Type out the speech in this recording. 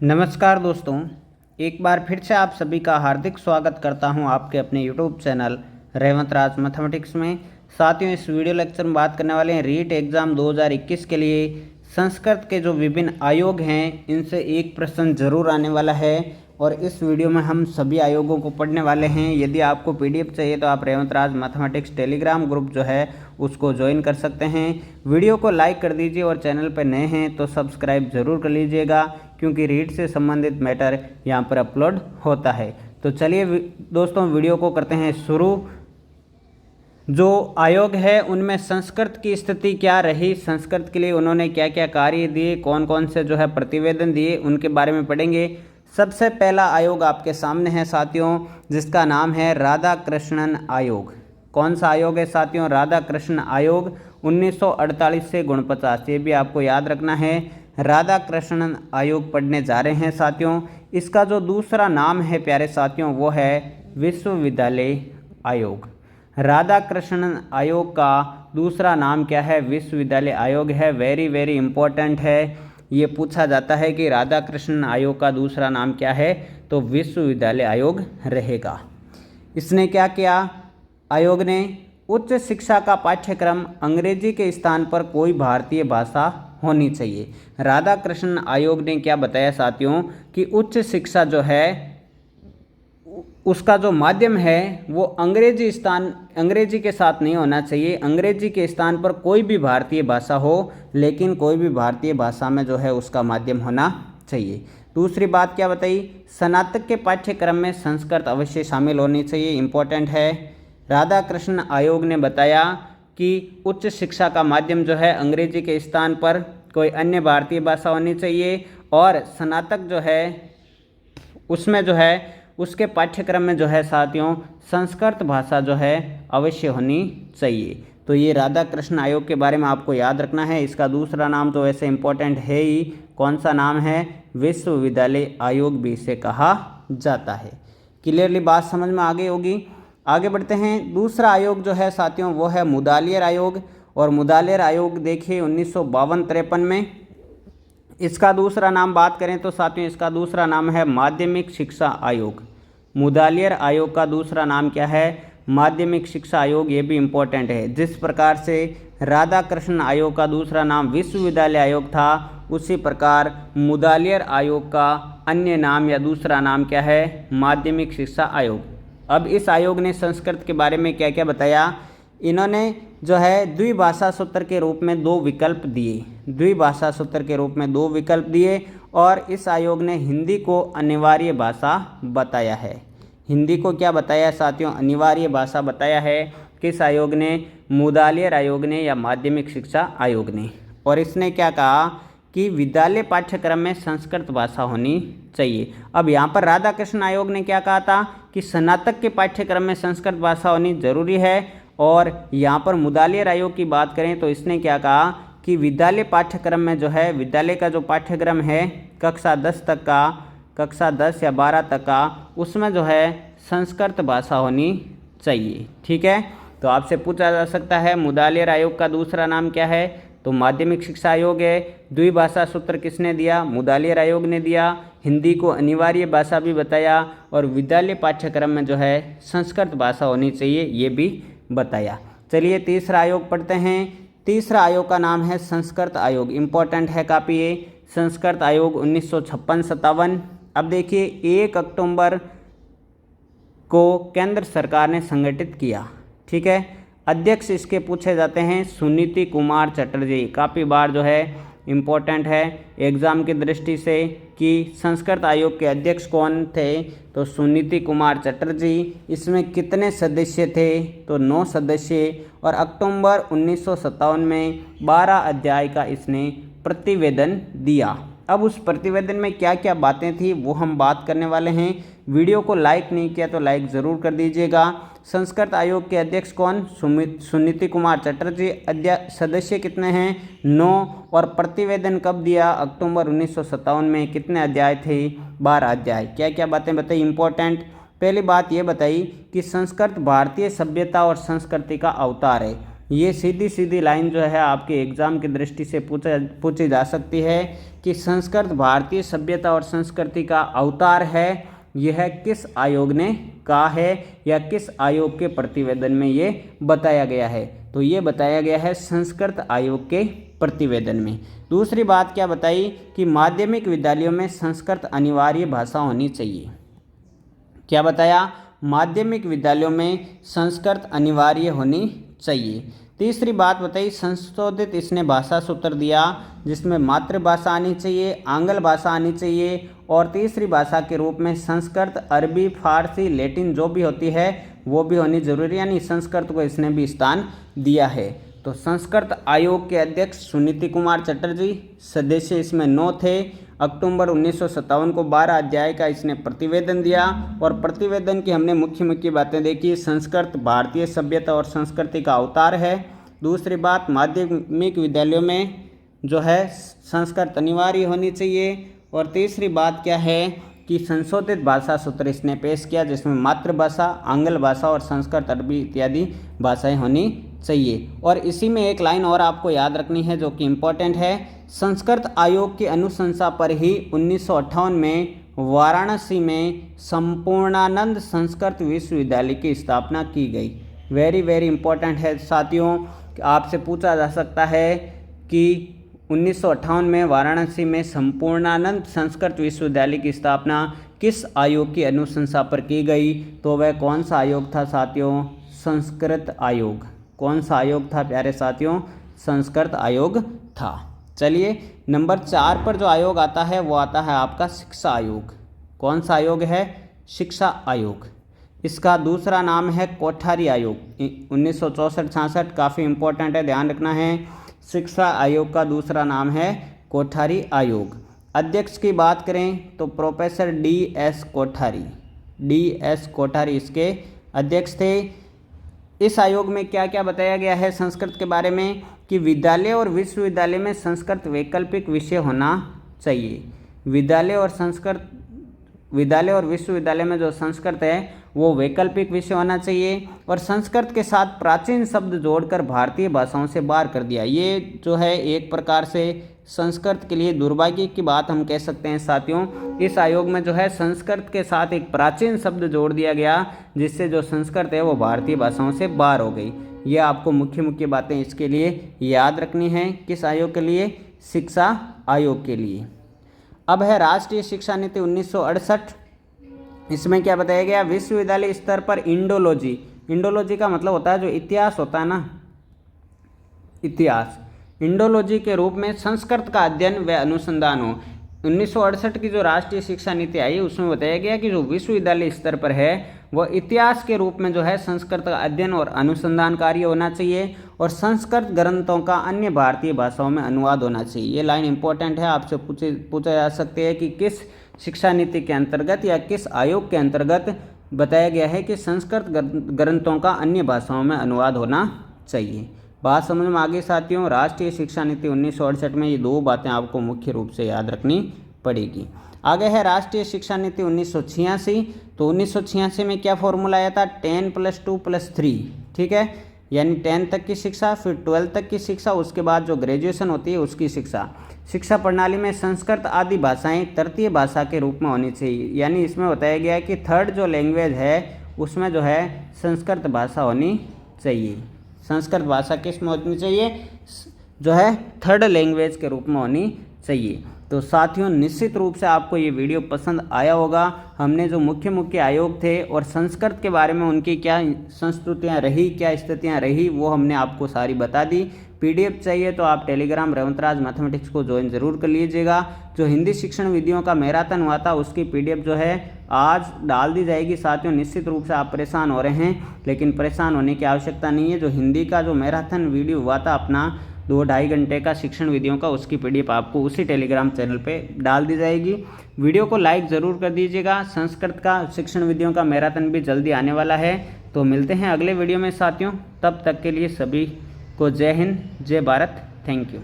नमस्कार दोस्तों, एक बार फिर से आप सभी का हार्दिक स्वागत करता हूं आपके अपने यूट्यूब चैनल रेवंत राज मैथमेटिक्स में। साथियों, इस वीडियो लेक्चर में बात करने वाले हैं रीट एग्ज़ाम 2021 के लिए संस्कृत के जो विभिन्न आयोग हैं इनसे एक प्रश्न जरूर आने वाला है और इस वीडियो में हम सभी आयोगों को पढ़ने वाले हैं। यदि आपको पीडीएफ चाहिए तो आप रेवंत राज मैथमेटिक्स टेलीग्राम ग्रुप जो है उसको ज्वाइन कर सकते हैं। वीडियो को लाइक कर दीजिए और चैनल पर नए हैं तो सब्सक्राइब जरूर कर लीजिएगा, क्योंकि रीट से संबंधित मैटर यहाँ पर अपलोड होता है। तो चलिए दोस्तों, वीडियो को करते हैं शुरू। जो आयोग है उनमें संस्कृत की स्थिति क्या रही, संस्कृत के लिए उन्होंने क्या क्या कार्य दिए, कौन कौन से जो है प्रतिवेदन दिए, उनके बारे में पढ़ेंगे। सबसे पहला आयोग आपके सामने है साथियों, जिसका नाम है राधा कृष्णन आयोग। कौन सा आयोग है साथियों? राधा कृष्ण आयोग 1948 से 49। ये भी आपको याद रखना है। राधा कृष्णन आयोग पढ़ने जा रहे हैं साथियों। इसका जो दूसरा नाम है प्यारे साथियों वो है विश्वविद्यालय आयोग। राधा कृष्णन आयोग का दूसरा नाम क्या है? विश्वविद्यालय आयोग है। वेरी वेरी इंपॉर्टेंट है, ये पूछा जाता है कि राधा कृष्णन आयोग का दूसरा नाम क्या है, तो विश्वविद्यालय आयोग रहेगा। इसने क्या किया? आयोग ने उच्च शिक्षा का पाठ्यक्रम अंग्रेजी के स्थान पर कोई भारतीय भाषा होनी चाहिए। राधा कृष्णन आयोग ने क्या बताया साथियों कि उच्च शिक्षा जो है उसका जो माध्यम है वो अंग्रेजी के साथ नहीं होना चाहिए। अंग्रेजी के स्थान पर कोई भी भारतीय भाषा हो, लेकिन कोई भी भारतीय भाषा में जो है उसका माध्यम होना चाहिए। दूसरी बात क्या बताई? स्नातक के पाठ्यक्रम में संस्कृत अवश्य शामिल होनी चाहिए, इंपॉर्टेंट है। राधा कृष्ण आयोग ने बताया कि उच्च शिक्षा का माध्यम जो है अंग्रेजी के स्थान पर कोई अन्य भारतीय भाषा होनी चाहिए, और स्नातक जो है उसमें जो है उसके पाठ्यक्रम में जो है साथियों संस्कृत भाषा जो है अवश्य होनी चाहिए। तो ये राधा कृष्ण आयोग के बारे में आपको याद रखना है। इसका दूसरा नाम तो वैसे इंपॉर्टेंट है ही, कौन सा नाम है? विश्वविद्यालय आयोग भी इसे कहा जाता है। क्लियरली बात समझ में आ गई होगी। आगे बढ़ते हैं। दूसरा आयोग जो है साथियों वो है मुदालियर आयोग, और मुदालियर आयोग देखिए 1952-53 में। इसका दूसरा नाम बात करें तो साथियों इसका दूसरा नाम है माध्यमिक शिक्षा आयोग। मुदालियर आयोग का दूसरा नाम क्या है? माध्यमिक शिक्षा आयोग। ये भी इम्पोर्टेंट है। जिस प्रकार से राधा कृष्ण आयोग का दूसरा नाम विश्वविद्यालय आयोग था, उसी प्रकार मुदालियर आयोग का अन्य नाम या दूसरा नाम क्या है? माध्यमिक शिक्षा आयोग। अब इस आयोग ने संस्कृत के बारे में क्या क्या बताया? इन्होंने जो है द्विभाषा सूत्र के रूप में दो विकल्प दिए। द्विभाषा सूत्र के रूप में दो विकल्प दिए, और इस आयोग ने हिंदी को अनिवार्य भाषा बताया है। हिंदी को क्या बताया साथियों? अनिवार्य भाषा बताया है। किस आयोग ने? मुदालियर आयोग ने या माध्यमिक शिक्षा आयोग ने। और इसने क्या कहा कि विद्यालय पाठ्यक्रम में संस्कृत भाषा होनी चाहिए। अब यहाँ पर राधा कृष्ण आयोग ने क्या कहा था कि स्नातक के पाठ्यक्रम में संस्कृत भाषा होनी जरूरी है, और यहाँ पर मुदालियर आयोग की बात करें तो इसने क्या कहा कि विद्यालय पाठ्यक्रम में जो है विद्यालय का जो पाठ्यक्रम है कक्षा 10 तक का, कक्षा 10 या 12 तक का, उसमें जो है संस्कृत भाषा होनी चाहिए। ठीक है, तो आपसे पूछा जा सकता है मुदालियर आयोग का दूसरा नाम क्या है? तो माध्यमिक शिक्षा आयोग है। द्विभाषा सूत्र किसने दिया? मुदालियर आयोग ने दिया। हिंदी को अनिवार्य भाषा भी बताया, और विद्यालय पाठ्यक्रम में जो है संस्कृत भाषा होनी चाहिए, ये भी बताया। चलिए तीसरा आयोग पढ़ते हैं। तीसरा आयोग का नाम है संस्कृत आयोग। इम्पोर्टेंट है काफ़ी ये। संस्कृत आयोग 1956-57। अब देखिए 1 अक्टूबर को केंद्र सरकार ने संगठित किया। ठीक है, अध्यक्ष इसके पूछे जाते हैं सुनीति कुमार चटर्जी। काफ़ी बार जो है इम्पोर्टेंट है एग्ज़ाम की दृष्टि से कि संस्कृत आयोग के अध्यक्ष कौन थे, तो सुनीति कुमार चटर्जी। इसमें कितने सदस्य थे? तो 9 सदस्य, और अक्टूबर 1957 में 12 अध्याय का इसने प्रतिवेदन दिया। अब उस प्रतिवेदन में क्या क्या बातें थी वो हम बात करने वाले हैं। वीडियो को लाइक नहीं किया तो लाइक ज़रूर कर दीजिएगा। संस्कृत आयोग के अध्यक्ष कौन? सुनीति कुमार चटर्जी। सदस्य कितने हैं? 9। और प्रतिवेदन कब दिया? अक्टूबर 1957 में। कितने अध्याय थे? 12 अध्याय। क्या क्या बातें बताई इंपॉर्टेंट? पहली बात ये बताई कि संस्कृत भारतीय सभ्यता और संस्कृति का अवतार है। ये सीधी सीधी लाइन जो है आपके एग्ज़ाम की दृष्टि से पूछी जा सकती है कि संस्कृत भारतीय सभ्यता और संस्कृति का अवतार है, यह किस आयोग ने कहा है या किस आयोग के प्रतिवेदन में ये बताया गया है? तो ये बताया गया है संस्कृत आयोग के प्रतिवेदन में। दूसरी बात क्या बताई कि माध्यमिक विद्यालयों में संस्कृत अनिवार्य भाषा होनी चाहिए। क्या बताया? माध्यमिक विद्यालयों में संस्कृत अनिवार्य होनी चाहिए। तीसरी बात बताई, संशोधित इसने भाषा सूत्र दिया जिसमें मातृभाषा आनी चाहिए, आंग्ल भाषा आनी चाहिए और तीसरी भाषा के रूप में संस्कृत, अरबी, फारसी, लैटिन जो भी होती है वो भी होनी जरूरी, यानी संस्कृत को इसने भी स्थान दिया है। तो संस्कृत आयोग के अध्यक्ष सुनीति कुमार चटर्जी, सदस्य इसमें 9 थे। अक्टूबर 1957 को 12 अध्याय का इसने प्रतिवेदन दिया और प्रतिवेदन की हमने मुख्य मुख्य बातें देखी। संस्कृत भारतीय सभ्यता और संस्कृति का अवतार है। दूसरी बात, माध्यमिक विद्यालयों में जो है संस्कृत अनिवार्य होनी चाहिए। और तीसरी बात क्या है कि संशोधित भाषा सूत्र इसने पेश किया जिसमें मातृभाषा, आंग्ल भाषा और संस्कृत, अरबी इत्यादि भाषाएं होनी चाहिए। और इसी में एक लाइन और आपको याद रखनी है जो कि इम्पोर्टेंट है, संस्कृत आयोग की अनुशंसा पर ही 1958 में वाराणसी में संपूर्णानंद संस्कृत विश्वविद्यालय की स्थापना की गई। वेरी वेरी इंपॉर्टेंट है साथियों, आपसे पूछा जा सकता है कि 1958 में वाराणसी में संपूर्णानंद संस्कृत विश्वविद्यालय की स्थापना किस आयोग की अनुशंसा पर की गई? तो वह कौन सा आयोग था साथियों? संस्कृत आयोग। कौन सा आयोग था प्यारे साथियों? संस्कृत आयोग था। चलिए, नंबर 4 पर जो आयोग आता है वो आता है आपका शिक्षा आयोग। कौन सा आयोग है? शिक्षा आयोग। इसका दूसरा नाम है कोठारी आयोग। 1964-66 काफ़ी इंपॉर्टेंट है, ध्यान रखना है। शिक्षा आयोग का दूसरा नाम है कोठारी आयोग। अध्यक्ष की बात करें तो professor DS Kothari, DS Kothari इसके अध्यक्ष थे। इस आयोग में क्या क्या बताया गया है संस्कृत के बारे में कि विद्यालय और विश्वविद्यालय में संस्कृत वैकल्पिक विषय होना चाहिए। विद्यालय और विश्वविद्यालय में जो संस्कृत है वो वैकल्पिक विषय होना चाहिए और संस्कृत के साथ प्राचीन शब्द जोड़कर भारतीय भाषाओं से बाहर कर दिया। ये जो है एक प्रकार से संस्कृत के लिए दुर्भाग्य की बात हम कह सकते हैं साथियों। इस आयोग में जो है संस्कृत के साथ एक प्राचीन शब्द जोड़ दिया गया जिससे जो संस्कृत है वो भारतीय भाषाओं से बाहर हो गई। ये आपको मुख्य मुख्य बातें इसके लिए याद रखनी है। किस आयोग के लिए? शिक्षा आयोग के लिए। अब है राष्ट्रीय शिक्षा नीति 1968। इसमें क्या बताया गया? विश्वविद्यालय स्तर पर इंडोलॉजी, इंडोलॉजी का मतलब होता है जो इतिहास होता है ना, इतिहास, इंडोलॉजी के रूप में संस्कृत का अध्ययन व अनुसंधान हो। 1968 की जो राष्ट्रीय शिक्षा नीति आई उसमें बताया गया कि जो विश्वविद्यालय स्तर पर है वह इतिहास के रूप में जो है संस्कृत का अध्ययन और अनुसंधान कार्य होना चाहिए और संस्कृत ग्रंथों का अन्य भारतीय भाषाओं में अनुवाद होना चाहिए। ये लाइन इंपॉर्टेंट है, आपसे पूछा जा सकते हैं कि किस शिक्षा नीति के अंतर्गत या किस आयोग के अंतर्गत बताया गया है कि संस्कृत ग्रंथों का अन्य भाषाओं में अनुवाद होना चाहिए। बात समझ में आ गई साथियों। राष्ट्रीय शिक्षा नीति 1968 में ये 2 बातें आपको मुख्य रूप से याद रखनी पड़ेगी। आगे है राष्ट्रीय शिक्षा नीति 1986। तो 1986 में क्या फॉर्मूला आया था? 10+2+3, ठीक है, यानी 10 तक की शिक्षा, फिर 12 तक की शिक्षा, उसके बाद जो ग्रेजुएशन होती है उसकी शिक्षा। शिक्षा प्रणाली में संस्कृत आदि भाषाएं तृतीय भाषा के रूप में होनी चाहिए, यानी इसमें बताया गया है कि थर्ड जो लैंग्वेज है उसमें जो है संस्कृत भाषा होनी चाहिए। संस्कृत भाषा किस में होनी चाहिए? जो है थर्ड लैंग्वेज के रूप में होनी चाहिए। तो साथियों निश्चित रूप से आपको ये वीडियो पसंद आया होगा। हमने जो मुख्य मुख्य आयोग थे और संस्कृत के बारे में उनकी क्या संस्कृतियाँ रही, क्या स्थितियाँ रही, वो हमने आपको सारी बता दी। PDF चाहिए तो आप टेलीग्राम रेवंतराज मैथमेटिक्स को ज्वाइन ज़रूर कर लीजिएगा। जो हिंदी शिक्षण विधियों का मैराथन हुआ था उसकी PDF जो है आज डाल दी जाएगी। साथियों निश्चित रूप से आप परेशान हो रहे हैं, लेकिन परेशान होने की आवश्यकता नहीं है। जो हिंदी का जो मैराथन वीडियो हुआ था अपना 2-2.5 घंटे का शिक्षण विधियों का, उसकी PDF आपको उसी टेलीग्राम चैनल पे डाल दी जाएगी। वीडियो को लाइक ज़रूर कर दीजिएगा। संस्कृत का शिक्षण विधियों का मैराथन भी जल्दी आने वाला है। तो मिलते हैं अगले वीडियो में साथियों, तब तक के लिए सभी को जय हिंद, जय भारत, थैंक यू।